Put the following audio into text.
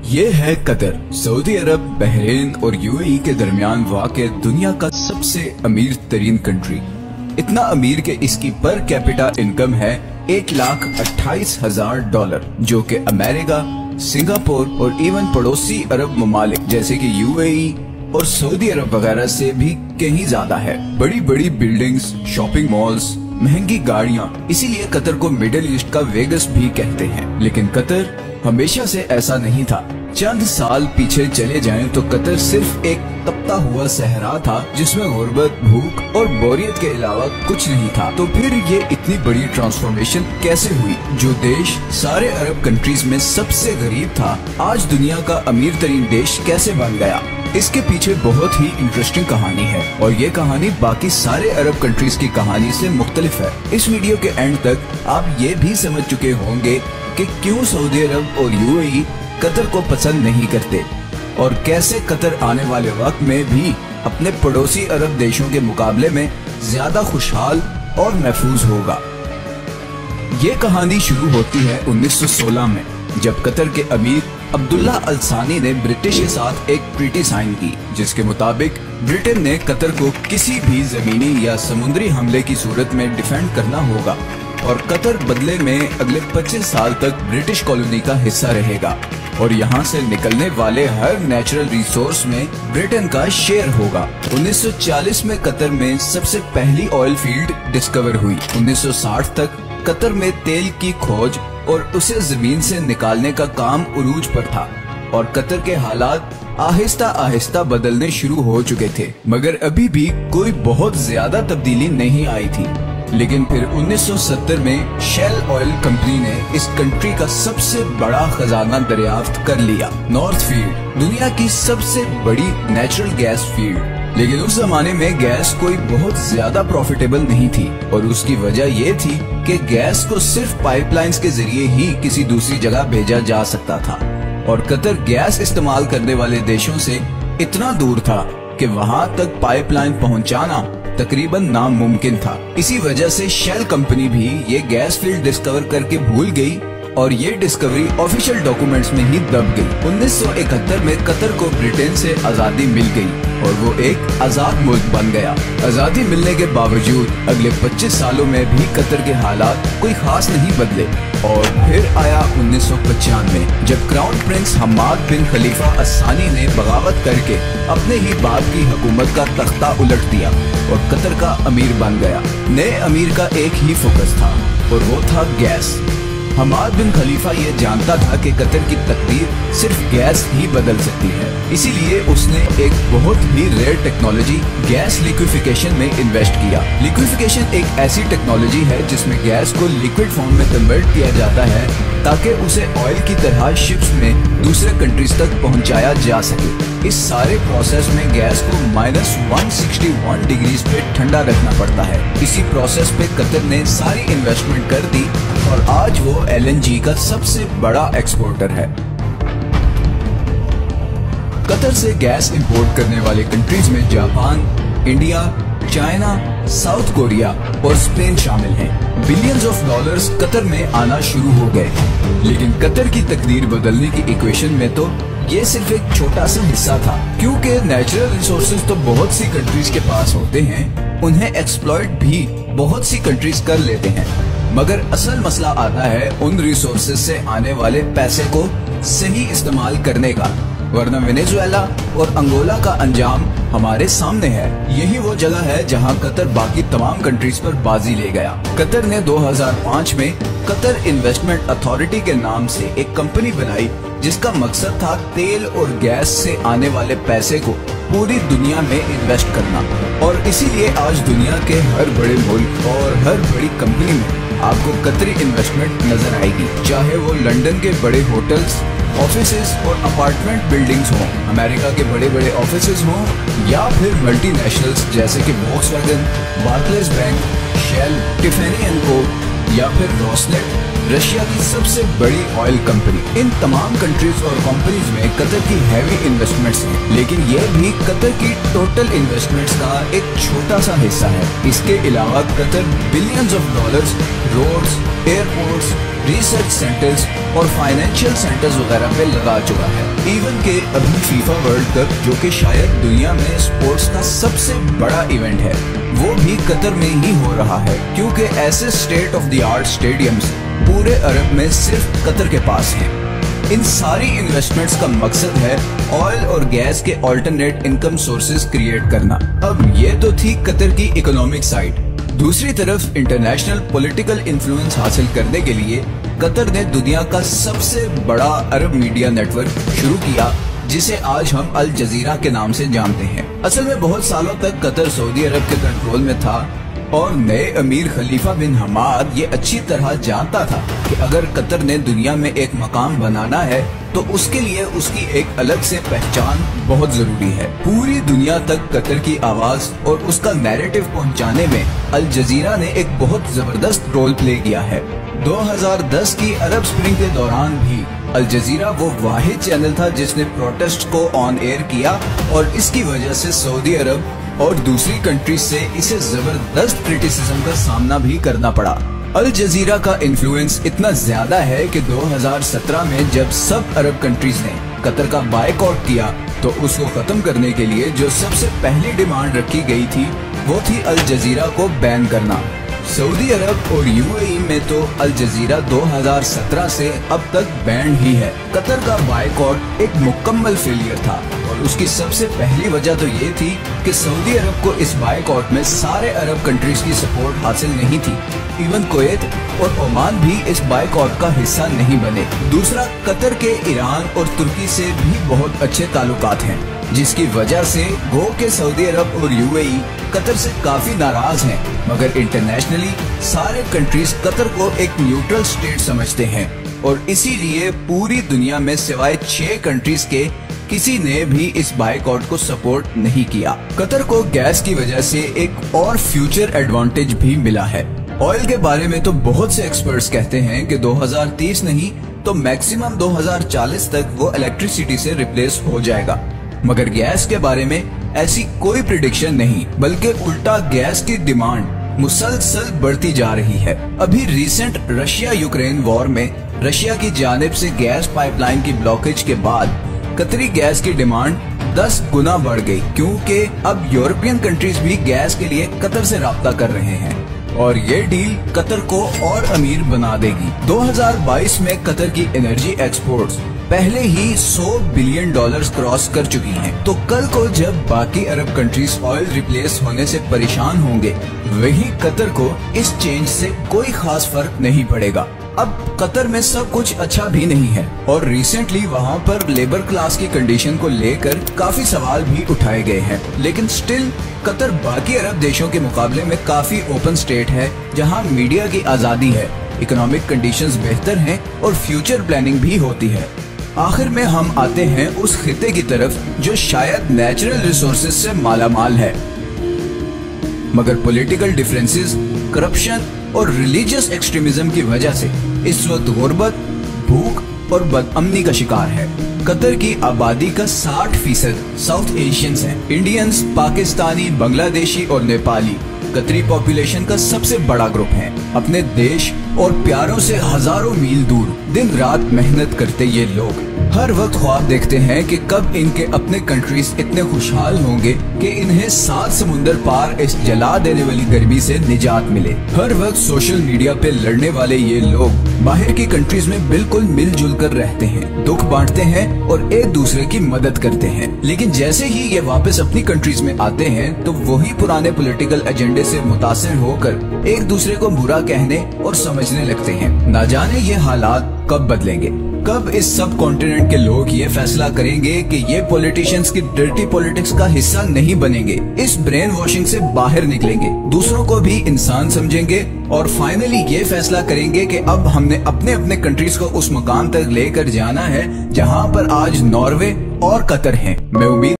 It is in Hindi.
ये है कतर। सऊदी अरब, बहरीन और यूएई के दरमियान वाक़ दुनिया का सबसे अमीर तरीन कंट्री। इतना अमीर कि इसकी पर कैपिटा इनकम है $1,28,000, जो कि अमेरिका, सिंगापुर और इवन पड़ोसी अरब ममालिक जैसे कि यूएई और सऊदी अरब वगैरह से भी कहीं ज्यादा है। बड़ी बड़ी बिल्डिंग्स, शॉपिंग मॉल्स, महंगी गाड़ियाँ, इसीलिए कतर को मिडिल ईस्ट का वेगस भी कहते हैं। लेकिन कतर हमेशा से ऐसा नहीं था। चंद साल पीछे चले जाएं तो कतर सिर्फ एक तपता हुआ सहरा था जिसमें गुर्बत, भूख और बोरियत के अलावा कुछ नहीं था। तो फिर ये इतनी बड़ी ट्रांसफॉर्मेशन कैसे हुई? जो देश सारे अरब कंट्रीज में सबसे गरीब था, आज दुनिया का अमीर तरीन देश कैसे बन गया? इसके पीछे बहुत ही इंटरेस्टिंग कहानी है और ये कहानी बाकी सारे अरब कंट्रीज की कहानी से मुख्तलिफ है। इस वीडियो के एंड तक आप ये भी समझ चुके होंगे कि क्यों सऊदी अरब और यूएई कतर को पसंद नहीं करते और कैसे कतर आने वाले वक्त में भी अपने पड़ोसी अरब देशों के मुकाबले में ज्यादा खुशहाल और महफूज होगा। ये कहानी शुरू होती है 1916 में, जब कतर के अमीर अब्दुल्ला अल सानी ने ब्रिटिश के साथ एक ट्रीटी साइन की, जिसके मुताबिक ब्रिटेन ने कतर को किसी भी जमीनी या समुद्री हमले की सूरत में डिफेंड करना होगा और कतर बदले में अगले 25 साल तक ब्रिटिश कॉलोनी का हिस्सा रहेगा और यहाँ से निकलने वाले हर नेचुरल रिसोर्स में ब्रिटेन का शेयर होगा। 1940 में कतर में सबसे पहली ऑयल फील्ड डिस्कवर हुई। 1960 तक कतर में तेल की खोज और उसे जमीन से निकालने का काम उरूज पर था और कतर के हालात आहिस्ता आहिस्ता बदलने शुरू हो चुके थे, मगर अभी भी कोई बहुत ज्यादा तब्दीली नहीं आई थी। लेकिन फिर 1970 में शेल ऑयल कंपनी ने इस कंट्री का सबसे बड़ा खजाना दरियाफ्त कर लिया, नॉर्थ फील्ड, दुनिया की सबसे बड़ी नेचुरल गैस फील्ड। लेकिन उस जमाने में गैस कोई बहुत ज्यादा प्रॉफिटेबल नहीं थी और उसकी वजह ये थी कि गैस को सिर्फ पाइपलाइंस के जरिए ही किसी दूसरी जगह भेजा जा सकता था और कतर गैस इस्तेमाल करने वाले देशों से इतना दूर था कि वहाँ तक पाइपलाइन पहुँचाना तकरीबन नामुमकिन था। इसी वजह से शेल कंपनी भी ये गैस फील्ड डिस्कवर करके भूल गई और ये डिस्कवरी ऑफिशियल डॉक्यूमेंट्स में ही दब गई। 1971 में कतर को ब्रिटेन से आजादी मिल गई और वो एक आजाद मुल्क बन गया। आजादी मिलने के बावजूद अगले 25 सालों में भी कतर के हालात कोई खास नहीं बदले और फिर आया 1995 जब क्राउन प्रिंस हमाद बिन खलीफा असानी ने बगावत करके अपने ही बाप की हुकूमत का तख्ता उलट दिया और कतर का अमीर बन गया। नए अमीर का एक ही फोकस था और वो था गैस। हमाद बिन खलीफा ये जानता था कि कतर की तकदीर सिर्फ गैस ही बदल सकती है, इसीलिए उसने एक बहुत ही रेयर टेक्नोलॉजी गैस लिक्विफिकेशन में इन्वेस्ट किया। लिक्विफिकेशन एक ऐसी टेक्नोलॉजी है जिसमें गैस को लिक्विड फॉर्म में कन्वर्ट किया जाता है ताकि उसे ऑयल की तरह शिप्स में दूसरे कंट्रीज तक पहुंचाया जा सके। इस सारे प्रोसेस में गैस को -161 डिग्रीज पे ठंडा रखना पड़ता है। इसी प्रोसेस पे कतर ने सारी इन्वेस्टमेंट कर दी और आज वो एलएनजी का सबसे बड़ा एक्सपोर्टर है। कतर से गैस इंपोर्ट करने वाले कंट्रीज में Japan, India, China, south Korea और स्पेन शामिल हैं। बिलियंस ऑफ डॉलर्स कतर में आना शुरू हो गए, लेकिन कतर की तकदीर बदलने की इक्वेशन में तो ये सिर्फ एक छोटा सा हिस्सा था, क्योंकि नेचुरल रिसोर्सेज तो बहुत सी कंट्रीज के पास होते हैं, उन्हें एक्सप्लॉइट भी बहुत सी कंट्रीज कर लेते हैं, मगर असल मसला आता है उन रिसोर्सेज से आने वाले पैसे को सही इस्तेमाल करने का, वरना वेनेजुएला और अंगोला का अंजाम हमारे सामने है। यही वो जगह है जहां कतर बाकी तमाम कंट्रीज पर बाजी ले गया। कतर ने 2005 में कतर इन्वेस्टमेंट अथॉरिटी के नाम से एक कंपनी बनाई जिसका मकसद था तेल और गैस से आने वाले पैसे को पूरी दुनिया में इन्वेस्ट करना और इसीलिए आज दुनिया के हर बड़े मुल्क और हर बड़ी कंपनी में आपको कतरी इन्वेस्टमेंट नजर आएगी, चाहे वो लंदन के बड़े होटल्स, ऑफिसेज और अपार्टमेंट बिल्डिंग्स हों, अमेरिका के बड़े बड़े ऑफिसेज हों या फिर मल्टीनेशनल्स जैसे कि Volkswagen, Barclays bank, Shell, Tiffany and Co, या फिर रोसनेट, रशिया की सबसे बड़ी ऑयल कंपनी। इन तमाम कंट्रीज और कंपनीज में कतर की हैवी इन्वेस्टमेंट्स हैं, लेकिन ये भी कतर की टोटल इन्वेस्टमेंट्स का एक छोटा सा हिस्सा है। इसके अलावा Qatar billions of dollars roads, airports, research centres और फाइनेंशियल सेंटर्स वगैरह पे लगा चुका है। इवन के अभी फीफा वर्ल्ड कप, जो कि शायद दुनिया में स्पोर्ट्स का सबसे बड़ा इवेंट है, वो भी कतर में ही हो रहा है, क्योंकि ऐसे state of the art stadiums पूरे अरब में सिर्फ कतर के पास हैं। इन सारी इन्वेस्टमेंट्स का मकसद है ऑयल और गैस के अल्टरनेट इनकम सोर्सेज क्रिएट करना। अब ये तो थी कतर की इकोनॉमिक साइड। दूसरी तरफ इंटरनेशनल पॉलिटिकल इन्फ्लुएंस हासिल करने के लिए कतर ने दुनिया का सबसे बड़ा अरब मीडिया नेटवर्क शुरू किया, जिसे आज हम अल जजीरा के नाम से जानते हैं। असल में बहुत सालों तक कतर सऊदी अरब के कंट्रोल में था और नए अमीर खलीफा बिन हमाद ये अच्छी तरह जानता था कि अगर कतर ने दुनिया में एक मकाम बनाना है तो उसके लिए उसकी एक अलग से पहचान बहुत जरूरी है। पूरी दुनिया तक कतर की आवाज और उसका नैरेटिव पहुंचाने में अल जजीरा ने एक बहुत जबरदस्त रोल प्ले किया है। 2010 की अरब स्प्रिंग के दौरान भी अल जजीरा वो वाहिद चैनल था जिसने प्रोटेस्ट को ऑन एयर किया और इसकी वजह से सऊदी अरब और दूसरी कंट्रीज से इसे जबरदस्त क्रिटिसिज्म का सामना भी करना पड़ा। अल जजीरा का इन्फ्लुएंस इतना ज्यादा है कि 2017 में जब सब अरब कंट्रीज ने कतर का बायकॉट किया तो उसको खत्म करने के लिए जो सबसे पहली डिमांड रखी गई थी वो थी अल जजीरा को बैन करना। सऊदी अरब और यूएई में तो अल जजीरा 2017 से अब तक बैंड ही है। कतर का बायकॉट एक मुकम्मल फेलियर था और उसकी सबसे पहली वजह तो ये थी कि सऊदी अरब को इस बायकॉट में सारे अरब कंट्रीज की सपोर्ट हासिल नहीं थी। इवन कुवैत और ओमान भी इस बायकॉट का हिस्सा नहीं बने। दूसरा, कतर के ईरान और तुर्की से भी बहुत अच्छे ताल्लुकात हैं, जिसकी वजह से गो के सऊदी अरब और यूएई कतर से काफी नाराज हैं, मगर इंटरनेशनली सारे कंट्रीज कतर को एक न्यूट्रल स्टेट समझते हैं और इसीलिए पूरी दुनिया में सिवाय 6 कंट्रीज के किसी ने भी इस बायकॉट को सपोर्ट नहीं किया। कतर को गैस की वजह से एक और फ्यूचर एडवांटेज भी मिला है। ऑयल के बारे में तो बहुत से एक्सपर्ट्स कहते हैं कि 2030 नहीं तो मैक्सिमम 2040 तक वो इलेक्ट्रिसिटी से रिप्लेस हो जाएगा, मगर गैस के बारे में ऐसी कोई प्रिडिक्शन नहीं, बल्कि उल्टा गैस की डिमांड मुसलसल बढ़ती जा रही है। अभी रिसेंट रशिया यूक्रेन वॉर में रशिया की जानिब से गैस पाइपलाइन की ब्लॉकेज के बाद कतरी गैस की डिमांड 10 गुना बढ़ गई, क्योंकि अब यूरोपियन कंट्रीज भी गैस के लिए कतर से राब्ता कर रहे हैं और ये डील कतर को और अमीर बना देगी। 2022 में कतर की एनर्जी एक्सपोर्ट्स पहले ही $100 बिलियन क्रॉस कर चुकी हैं। तो कल को जब बाकी अरब कंट्रीज ऑयल रिप्लेस होने से परेशान होंगे, वही कतर को इस चेंज से कोई खास फर्क नहीं पड़ेगा। अब कतर में सब कुछ अच्छा भी नहीं है और रिसेंटली वहाँ पर लेबर क्लास की कंडीशन को लेकर काफी सवाल भी उठाए गए हैं, लेकिन स्टिल कतर बाकी अरब देशों के मुकाबले में काफी ओपन स्टेट है, जहाँ मीडिया की आजादी है, इकोनॉमिक कंडीशंस बेहतर हैं और फ्यूचर प्लानिंग भी होती है। आखिर में हम आते हैं उस खिते की तरफ जो शायद नेचुरल रिसोर्सेज से मालामाल है, मगर पॉलिटिकल डिफरेंसेस, करप्शन और रिलीजियस एक्सट्रीमिज्म की वजह से इस वक्त गुर्बत, भूख और बदअमनी का शिकार है। कतर की आबादी का 60% साउथ एशियंस हैं। इंडियंस, पाकिस्तानी, बांग्लादेशी और नेपाली कतरी पॉपुलेशन का सबसे बड़ा ग्रुप है। अपने देश और प्यारों से हजारों मील दूर दिन रात मेहनत करते ये लोग हर वक्त ख्वाब देखते हैं कि कब इनके अपने कंट्रीज इतने खुशहाल होंगे कि इन्हें 7 समुंदर पार इस जला देने वाली गर्मी से निजात मिले। हर वक्त सोशल मीडिया पे लड़ने वाले ये लोग बाहर की कंट्रीज में बिल्कुल मिलजुल कर रहते हैं, दुख बांटते हैं और एक दूसरे की मदद करते हैं, लेकिन जैसे ही ये वापस अपनी कंट्रीज में आते हैं तो वही पुराने पॉलिटिकल एजेंडे से मुतासिर होकर एक दूसरे को बुरा कहने और समझने लगते हैं। ना जाने ये हालात कब बदलेंगे, कब इस सब कॉन्टिनेंट के लोग ये फैसला करेंगे कि ये पॉलिटिशियंस की डर्टी पॉलिटिक्स का हिस्सा नहीं बनेंगे, इस ब्रेन वॉशिंग से बाहर निकलेंगे, दूसरों को भी इंसान समझेंगे और फाइनली ये फैसला करेंगे कि अब हमने अपने अपने कंट्रीज को उस मुकाम तक लेकर जाना है जहाँ पर आज नॉर्वे और कतर हैं। मैं उम्मीद